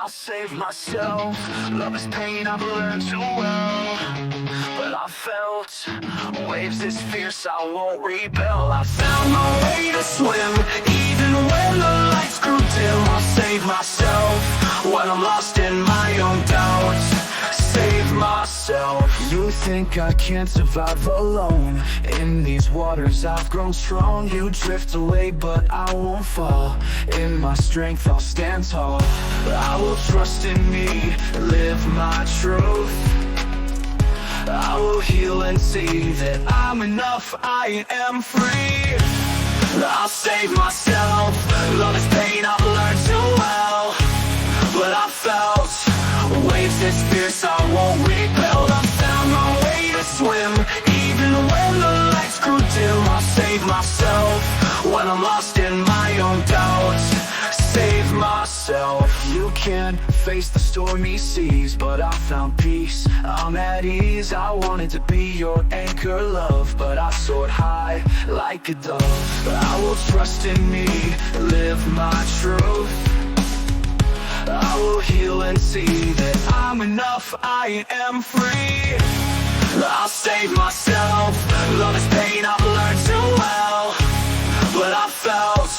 I'll save myself. Love is pain I've learned too well. But I felt waves this fierce, I won't rebel. I found my way to swim, even when the lights grew dim. I'll save myself when I'm lost in my own doubts. Save myself. You think I can't survive alone? In these waters I've grown strong. You drift away but I won't fall. In my strength I'll stand tall. I will trust in me, live my truth. I will heal and see that I'm enough, I am free. I'll save myself. Love is pain I've learned too well. But I felt waves this fierce, I won't rebel. I found my way to swim, even when the lights grew dim. I'll save myself when I'm lost in my own doubts. Save myself. You can't face the stormy seas, but I found peace, I'm at ease. I wanted to be your anchor, love, but I soared high like a dove. I will trust in me, live my truth. I will heal and see that I'm enough, I am free. I'll save myself. Love is pain I've learned too well. But I felt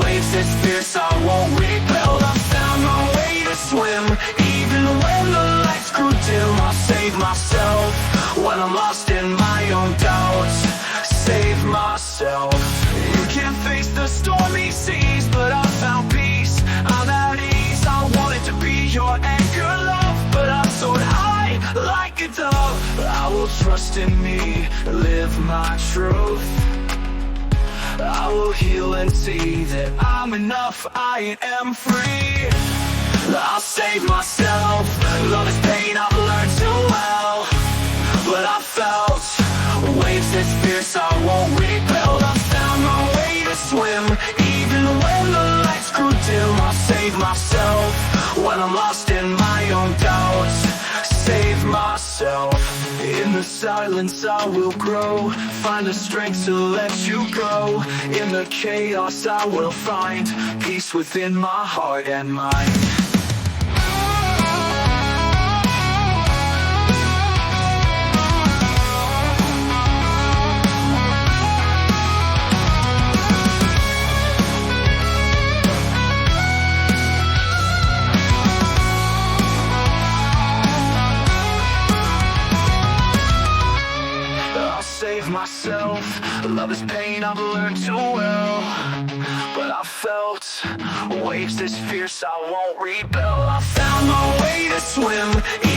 waves this fierce, I won't rebel. I found my way to swim, even when the lights grew dim. I'll save myself when I'm lost in my own doubts. Save myself. You can't face the stormy seas, but I found peace, I'm at ease. I wanted to be your anchor, love, but I soared high like a dove. I will trust in me, live my truth. I will heal and see that I'm enough, I am free. I'll save myself. Love is pain I've learned too well. But I felt waves this fierce, I won't rebel. I found my way to swim, even when the lights grew dim. I'll save myself when I'm lost in my own doubts. Save myself. In the silence I will grow, find the strength to let you go. In the chaos I will find peace within my heart and mind. Save myself. Love is pain I've learned too well. But I felt waves this fierce, I won't rebel. I found my way to swim,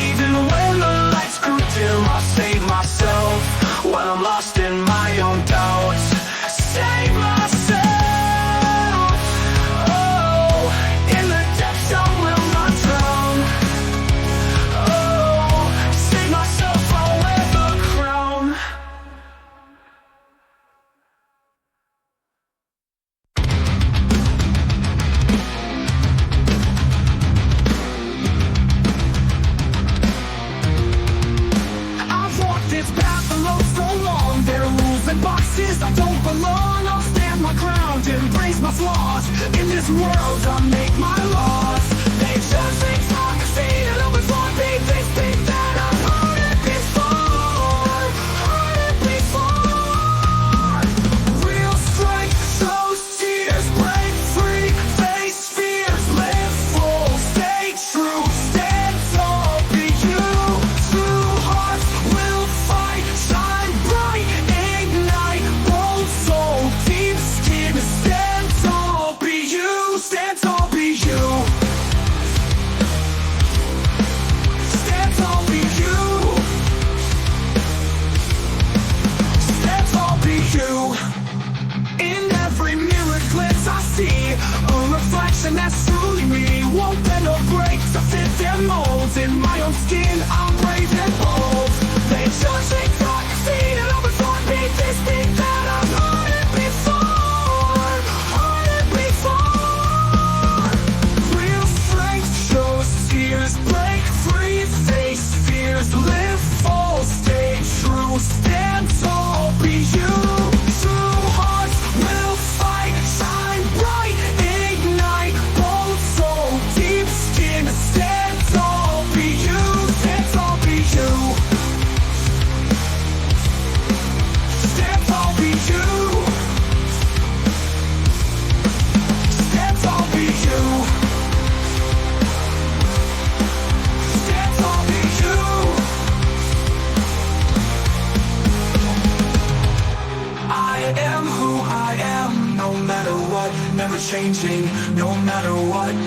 even when the lights grew dim. I'll save myself when I'm lost in my own doubts. Save myself. Oh, in the depths I will not drown. Oh, save myself, I'll wear the crown. Boxes I don't belong, I'll stand my ground, embrace my flaws. In this world I make my laws. They just think I can see it over for me. They think that I've heard it before. Heard it before. Real strength shows tears, break free, face fears, live full, stay true, stand tall, be you. True hearts will fight, shine bright. Stand tall, be you. Stand tall, be you. Stand tall, be you. In every mirror glance I see a reflection that's truly me. Won't bend or break to fit their molds. In my own skin I'm brave and bold. They judge, they talk, see it over for me. They speak that I've heard it before. Heard it before. Tears, break free, face fears, live full, stay true, stand tall, be you. True hearts will fight, shine bright, ignite, bold soul, deep skin,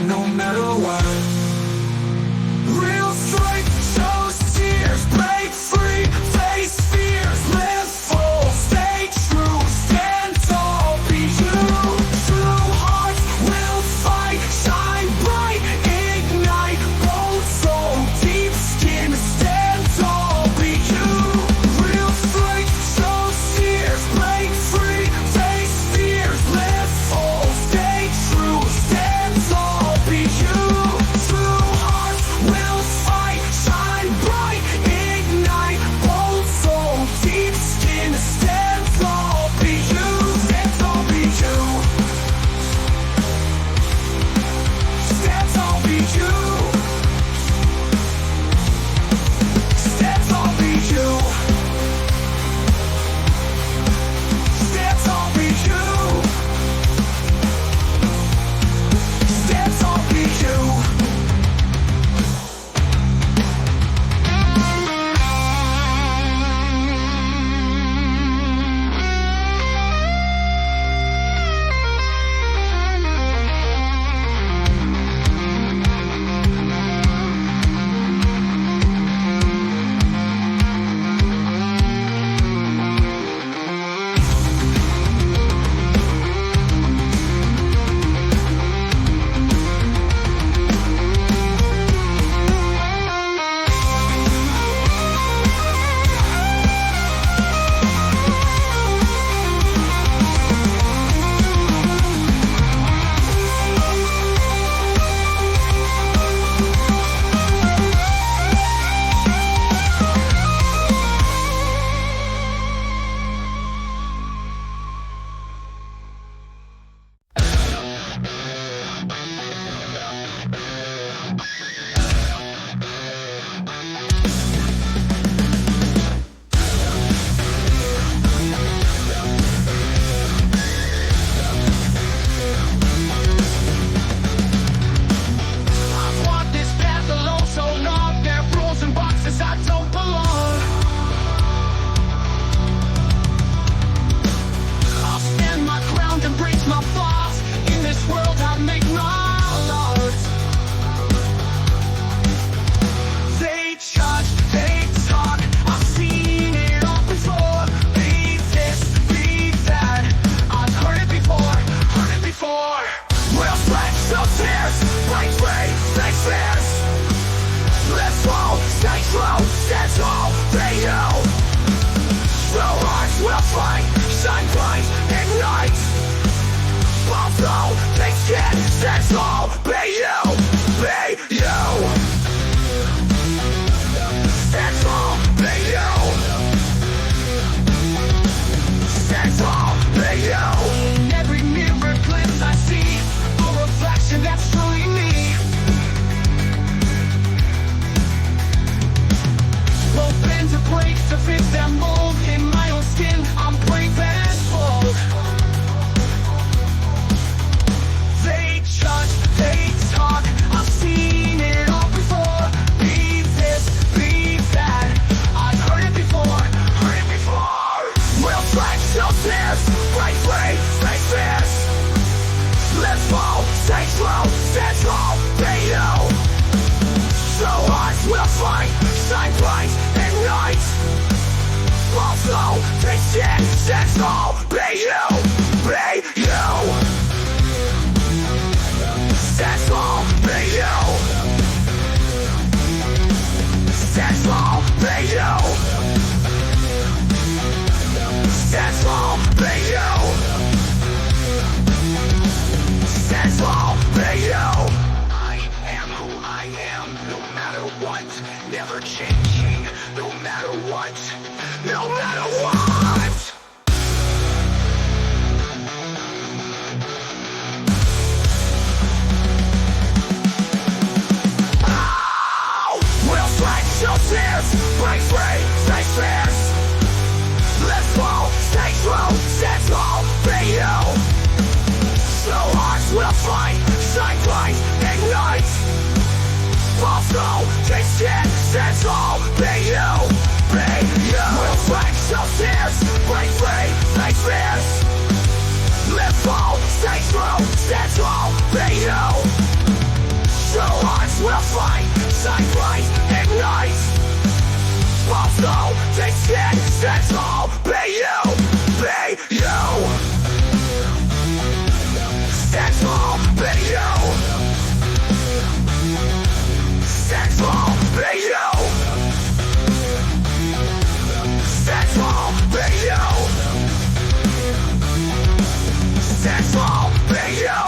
no matter what. Real strength shows tears, break free, face fears, live full, stay true, stand tall, be you. True hearts will fight, shine bright, ignite, bold soul, deep skin, stand tall, be you. Real strength shows tears, break free, face fears, live full, stay true, stand tall, be you. True hearts will fight, shine bright, ignite, bold soul, deep skin, stand tall, be you. Stand tall, be you. Stand tall, be you. Stand tall, be you. Stand tall, be you. Stand tall, be you. I've walked this path alone so long, there are rules and boxes I don't belong. I'll stand my ground, embrace my flaws. In this world I make my laws. They judge, they talk, I've seen it all before. Be this, be that, I've heard it before, heard it before. Real strength, so tears, break free, face fears. Live full, stay true, stand tall, be you. True hearts will fight, shine bright, ignite. Also, take skin, stand tall, be you, be you. Stand tall, be you. Stand tall, be you. In every mirror glimpse I see a reflection that's truly me. Open to break to fit that mold. In my own skin, I'm brave and bold. They judge, they talk, I've seen it all before. Be this, be that, I've heard it before, heard it before. Real strength, no tears, break free, face fears. Live full, stay true, stand tall, be you. True hearts will fight, shine bright, ignite. Also, take shit, stand tall, be you, be you. Stand tall, be you. Stand tall, be you. Stand tall, be you. Stand tall, be you. I am who I am, no matter what. Never changing, no matter what. No matter what. Real strength, no tears, break free, face fears. Live full, stay true, stand tall, be you. True hearts will fight, shine bright, ignite. Also, take shit, stand tall, be you, be you. Real strength, no tears, break free, face fears. Live full, stay true, stand tall, be you. the fight, shine bright, ignite. Also, they stand, that's all. Be you, be you. Stand tall, be you. Stand tall, be you. Stand tall, be you. Stand tall, be you.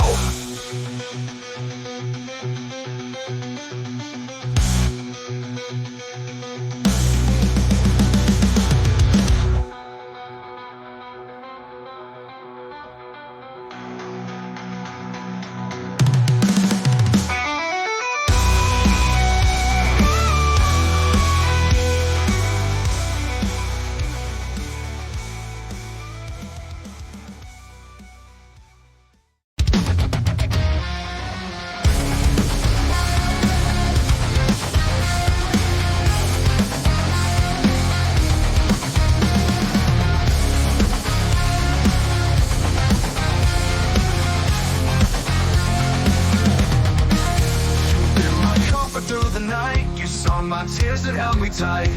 My tears that held me tight.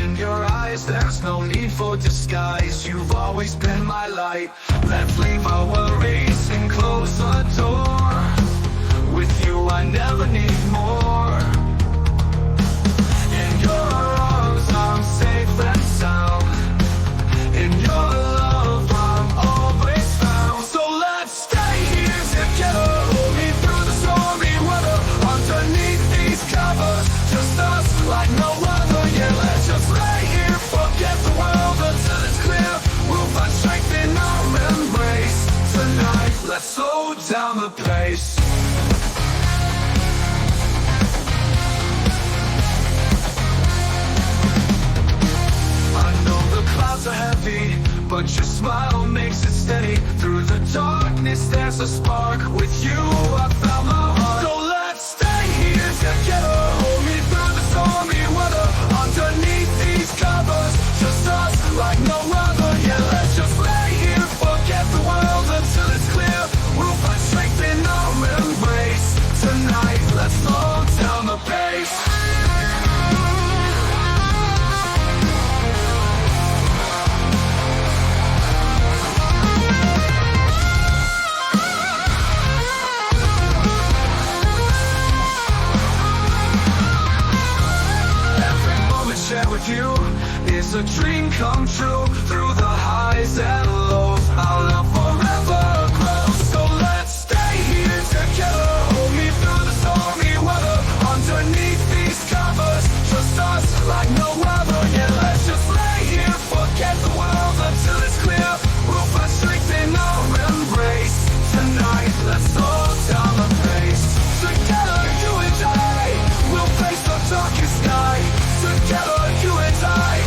In your eyes there's no need for disguise. You've always been my light. Let's leave our worries and close the door. With you I never need more. In your arms I'm safe and sound. In your love I'm always found. So let's stay here together. Hold me through the stormy weather. Underneath these covers, just us like no other. Yeah, let's just lay here, forget the world until it's clear. We'll find strength in our embrace. Tonight, let's slow down the pace. I know the clouds are heavy, but your smile makes it steady. Through the darkness there's a spark. With you I found my heart. So let's stay here together. Hold me through the stormy weather. Underneath these covers, just us like no other. Yeah, let's just lay here, forget the world until it's clear. We'll find strength in our embrace. Tonight, let's slow down the pace. Share with you is a dream come true. Through the highs and lows, our love forever grows. So let's stay here together. Hold me through the stormy weather. Underneath these covers, just us like no other. Yeah, let's just lay here, forget the world until it's clear. We'll find strength in our embrace. Tonight, let's slow down the pace. Together, you and I will face the darkest night. Together, you and I,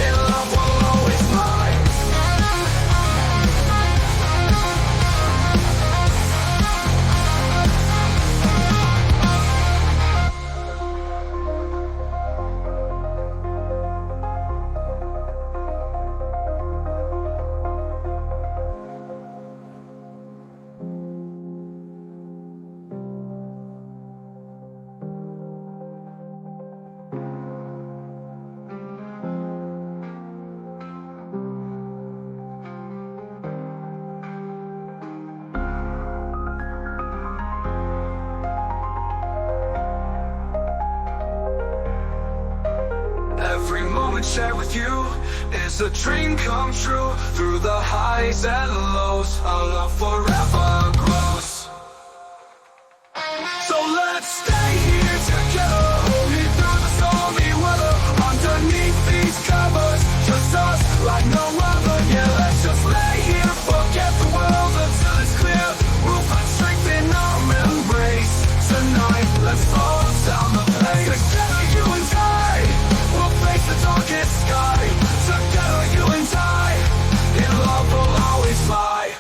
in love will always fly. Every moment shared with you is a dream come true. Through the highs and lows, our love forever grows. So let's stay here together. Hold me through the stormy weather. Underneath these covers, just us like no other. Yeah, let's just lay here, forget the world until it's clear. We'll find strength in our embrace. Tonight, let's slow down the pace. Together, you and I will face the darkest sky. Together, you and I, in love will always fly.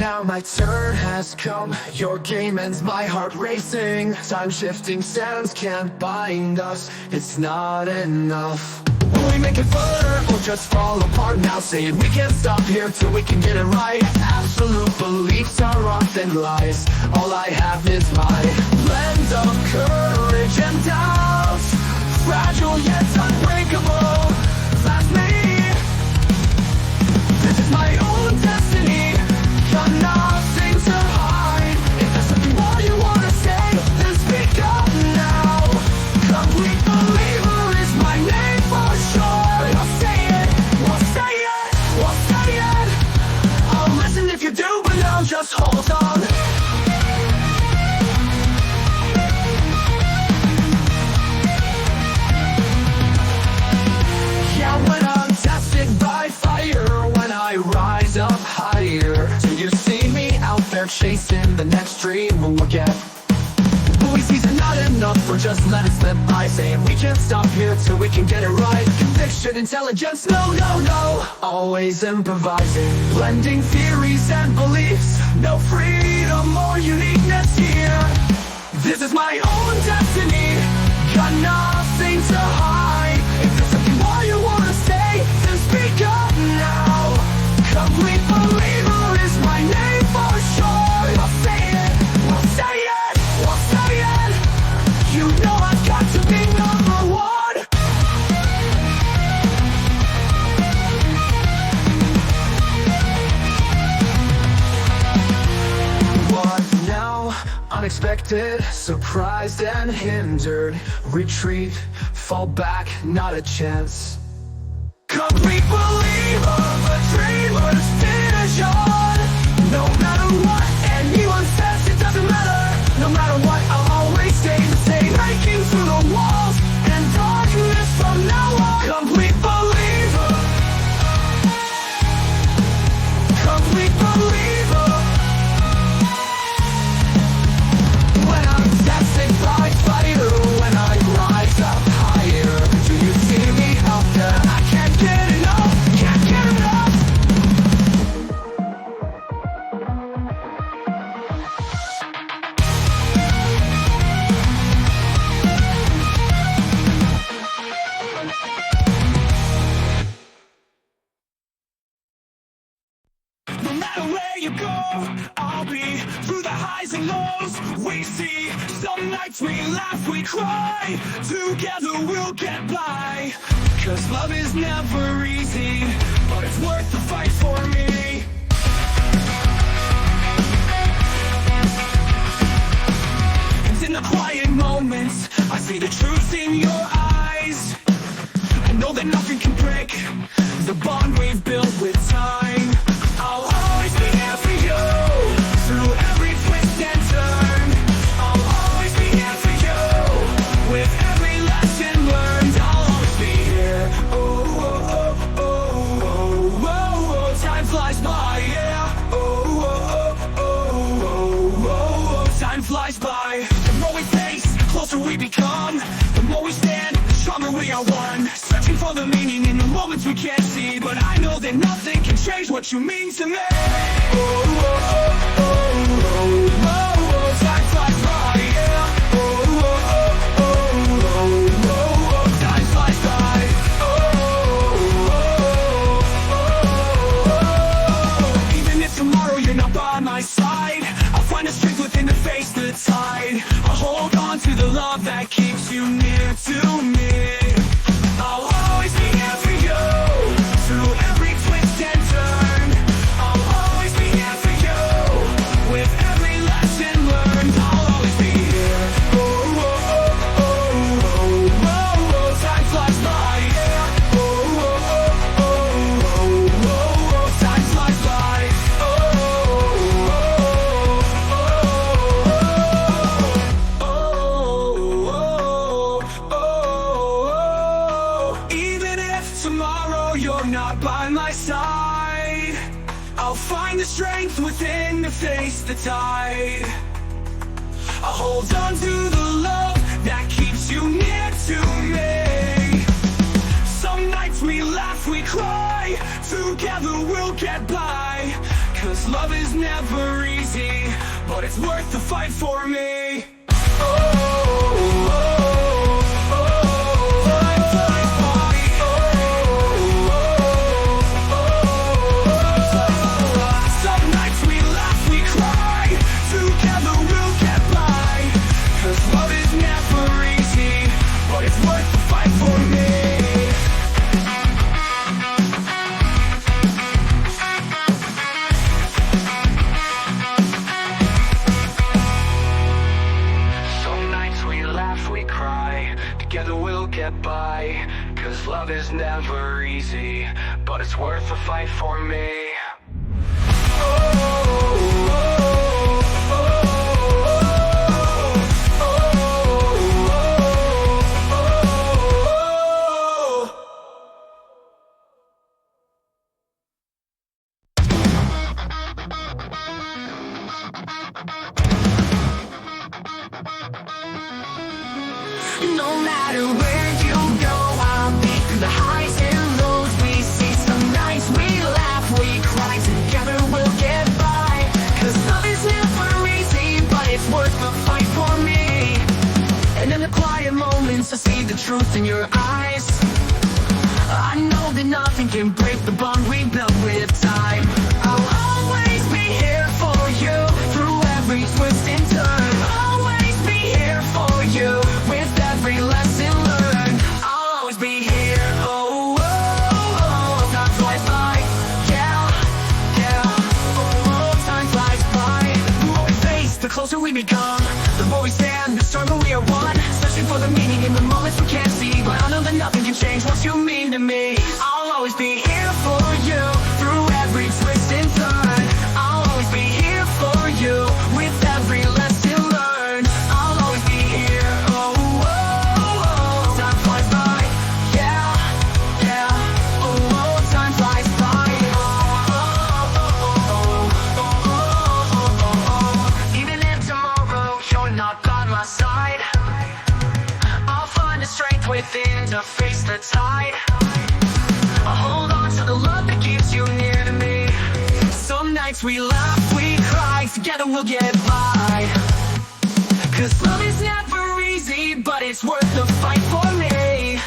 Now my turn has come. Your game ends, my heart racing. Time shifting sands can't bind us. It's not enough. Will we make it further or just fall apart now? Saying we can't stop here till we can get it right. Absolute beliefs are often lies. All I have is my blend of courage and doubt. Fragile yet unbreakable. That's me. This is my own destiny. Got nothing to hide. If there's something more you wanna say, then speak up now. Complete believer is my name for sure. I'll say it, we'll say it, we'll say it. I'll listen if you do, but now just hold on. Yeah, when I'm tested by fire, when I rise up higher, do you see me out there chasing the next dream we'll get? Easy not enough for just let it slip by. Saying we can't stop here till we can get it right. Conviction, intelligence, no, no, no. Always improvising, blending theories and beliefs. No freedom or uniqueness here. This is my own destiny. Got nothing to hide. If there's something more you wanna say, then speak up now. Complete believer is my name for sure. I'll say it, we'll say it, we'll say it. You know I've got to be number one. What now? Unexpected, surprised and hindered. Retreat, fall back, not a chance. Complete believer, a dreamer's vision. No matter what anyone says, it doesn't matter. No matter what, I'll always stay the same. Breaking through the walls and darkness from now on. Complete believer. Complete believer. When I'm tested by fire, when I rise up higher, do you see me out there? I can't get enough, can't get enough. No matter where you go, I'll be through the highs and lows. We see some nights we laugh, we cry. Together we'll get by. Cause love is never easy, but it's worth the fight for me. And in the quiet moments, I see the truth in your eyes. I know that nothing can break the bond we've built with time. I'll always be here for you through every twist and turn. I'll always be here for you with every lesson learned. I'll always be here. Oh, oh, oh, oh, oh, oh, oh. Time flies by, yeah. Oh, oh, oh, oh, oh, oh, oh. Time flies by. The more we face, the closer we become. The more we stand, the stronger we are one. Searching for the meaning in the moments we can't see, but I know that nothing can change what you mean to me. Oh, oh, oh, oh, oh, oh, time flies by, yeah. Oh, oh, oh, oh, oh, oh, time flies by. Oh, oh, oh, oh. Even if tomorrow you're not by my side, I'll find the strength within to face the tide. I'll hold on to the love that keeps you near to me. I'll always be here for you through every twist and turn. I'll always be here for you with every lesson learned. I'll always be here. Oh, oh, oh, oh, oh, oh, oh. Time flies by, yeah. Oh, oh, oh, oh, oh, oh. Time flies by. Oh, oh, oh, oh, oh, oh. Even if tomorrow you're not by my side, I'll find the strength within to face the tide. I'll hold on to the love that keeps you near to me. Some nights we laugh, we cry. Together we'll get by. 'Cause love is never easy, but it's worth the fight for me. Oh, together we'll get by. 'Cause love is never easy, but it's worth the fight for me. No matter where you go, I'll be through the highs and lows we see. Some nights we laugh, we cry, together we'll get by. 'Cause love is never easy, but it's worth the fight for me. And in the quiet moments I see the truth in your eyes. I know that nothing can break the bond we built with time. I'll always be here for you through every twist and turn. Always be here for you with every lesson learned. I'll always be here. Oh, oh, oh. Time flies by. Yeah, yeah. Oh, oh, time flies by. The more we face, the closer we become. The more we stand, the stronger we are one. Searching for the meaning in the moments we can't see, but I know that nothing can change what you mean to me. I'll always be here for you through every twist and turn. I'll always be here for you with every lesson learned. I'll always be here. Oh, oh, oh. Time flies by. Yeah, yeah. Oh, oh, time flies by. Oh, oh, oh, oh, oh, oh, oh. Even if tomorrow you're not by my side, I'll find the strength within to face the tide. I'll hold on to the love that keeps you near to me. Some nights we laugh, we cry, together we'll get by. 'Cause love is never easy, but it's worth the fight for me.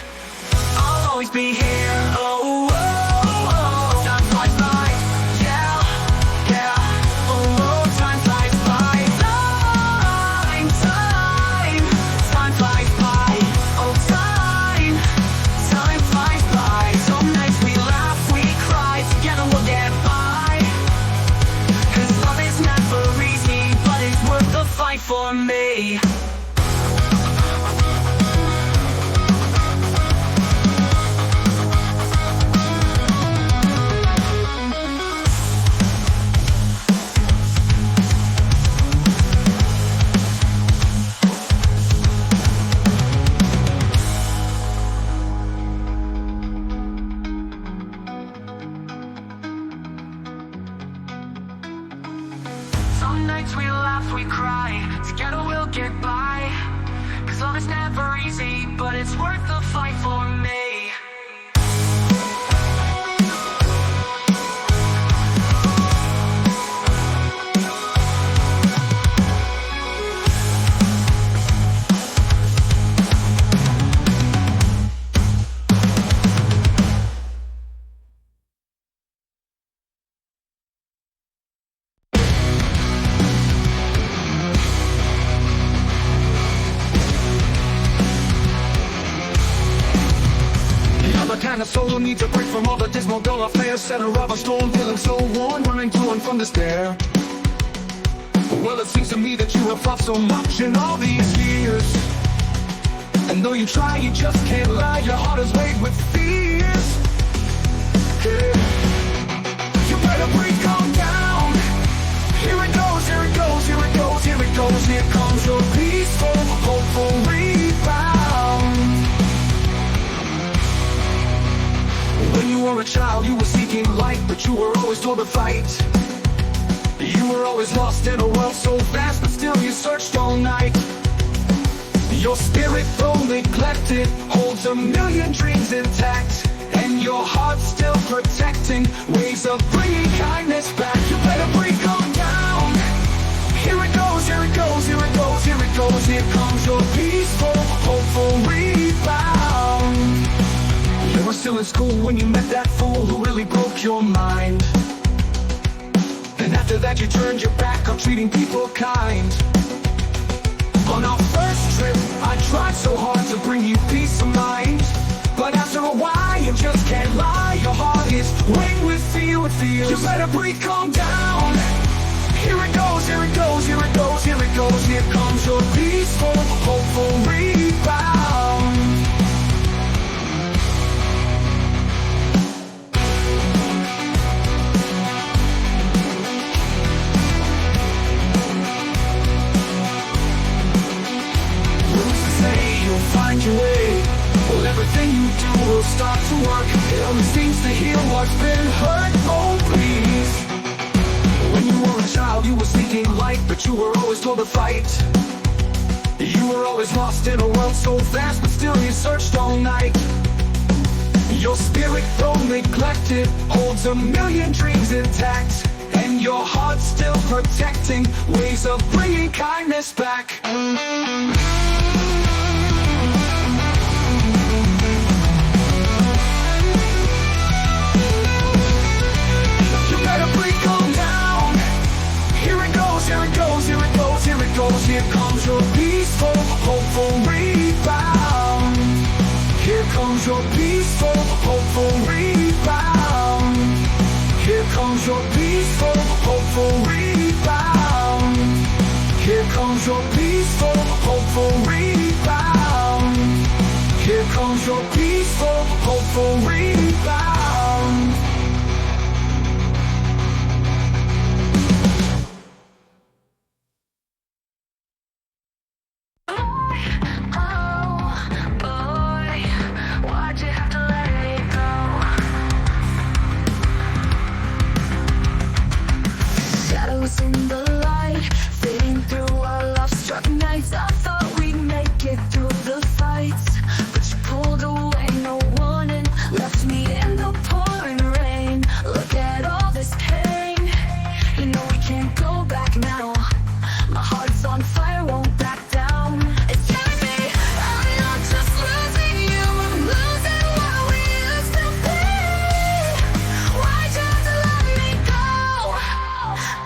I'll always be here. Oh, oh, oh. Time flies by. Yeah, yeah. Oh, oh, time flies by. Time, time. Time flies by. Oh, time. Time flies by. Some nights we laugh, we cry, together we'll get by. 'Cause love is never easy, but it's worth the fight for me. Some nights we laugh, we cry, together we'll get by. 'Cause love is never easy, but it's worth the fight for me. The kind of soul who needs a break from all the dismal dull affairs. Center of a storm, feeling so worn, running to and from despair. Well, it seems to me that you have fought so much in all these years, and though you try, you just can't lie. Your heart is weighed with fears. Yeah. You better break on down. Here it goes, here it goes, here it goes, here it goes. Here comes your peaceful, hopeful rebound. When you were a child, you were seeking light, but you were always told to fight. You were always lost in a world so fast, but still you searched all night. Your spirit, though neglected, holds a million dreams intact, and your heart still protecting ways of bringing kindness back. You better break them down. Here it goes, here it goes, here it goes, here it goes. Here comes your peaceful, hopeful rebound. You were still in school when you met that fool who really broke your mind. And after that you turned your back on treating people kind. On our first trip, I tried so hard to bring you peace of mind. But after a while, you just can't lie. Your heart is weighted with fear, with fears. You better breathe, calm down. Here it goes, here it goes, here it goes, here it goes. Here comes your peaceful, hopeful rebound. Find your way. Well, everything you do will start to work. It only seems to heal what's been hurt. Oh, please. When you were a child, you were seeking light, but you were always told to fight. You were always lost in a world so vast, but still you searched all night. Your spirit, though neglected, holds a million dreams intact. And your heart still protecting ways of bringing kindness back. Here it goes, here it goes, here it goes. Here comes your peaceful, hopeful rebound. Here comes your peaceful, hopeful rebound. Here comes your peaceful, hopeful rebound. Here comes your peaceful, hopeful rebound. Here comes your peaceful, hopeful rebound. In the light, fading through our love-struck nights. I thought we'd make it through the fights, but you pulled away, no warning, left me in the pouring rain. Look at all this pain, you know we can't go back now. My heart's on fire, won't back down. It's tearing me, I'm not just losing you, I'm losing what we used to be. Why'd you have to let me go?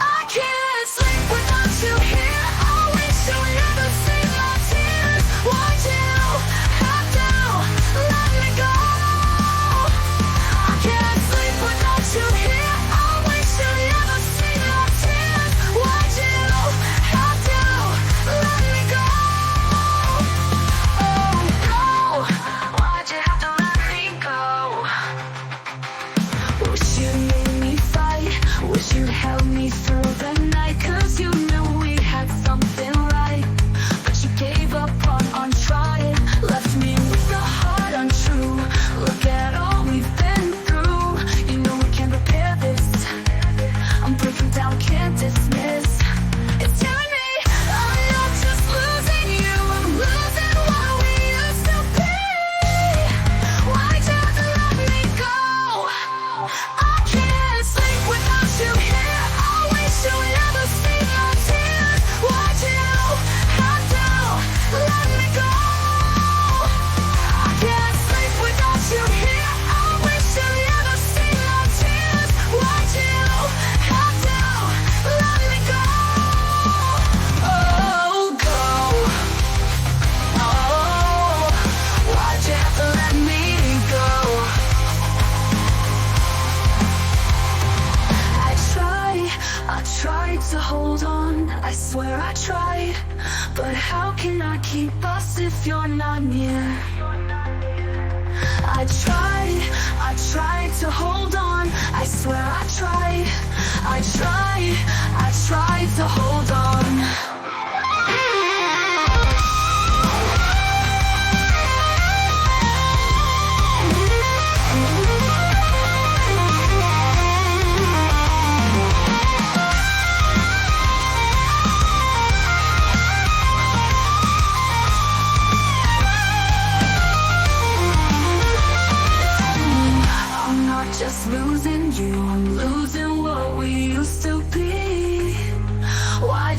I can't sleep without you here. I wish you never see my tears. Why'd you have to let me go? I can't sleep without you here. I wish you never see my tears. Why'd you have to let me go? Oh no, why'd you have to let me go? Wish you made me fight, wish you held me through the night. Cause you knew we had something right, but you gave up on trying. Left me with a heart untrue. Look at all we've been through. You know we can repair this. I'm breaking down, can't dismiss. It's tearing me, I'm not just losing you, I'm losing what we used to be. Why'd you have to let me go? I can't sleep without you here. I wish you never see my tears. Why'd you have to let me go? I can't sleep without you here. I wish you never see my tears. Why'd you have to let me go? Oh, go. Oh, why'd you have to let me go? I tried to hold on, I swear I tried. But how can I keep us if you're not near? I tried to hold on, I swear I tried. I tried to hold on.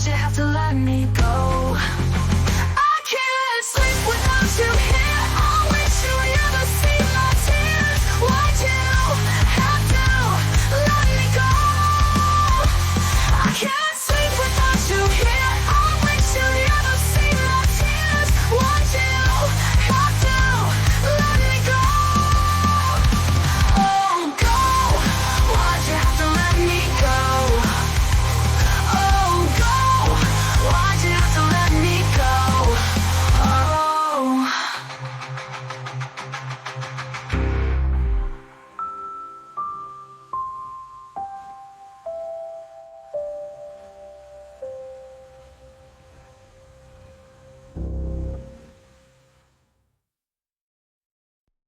you have to let me go?